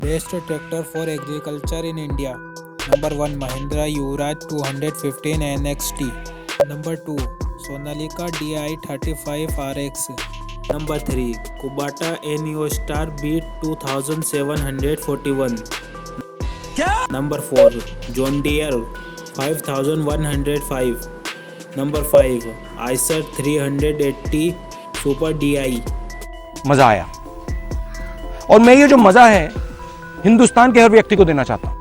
Best tractor for agriculture in India. Number 1 Mahindra Yuvraj 215 NXT. Number 2 Sonalika DI 35 RX. Number 3 Kubota Neo Star Beat 2741. Number 4 John Deere 5105. Number 5 Eicher 380 Super DI. मजा आया और मैं ये जो मजा है हिंदुस्तान के हर व्यक्ति को देना चाहता हूं।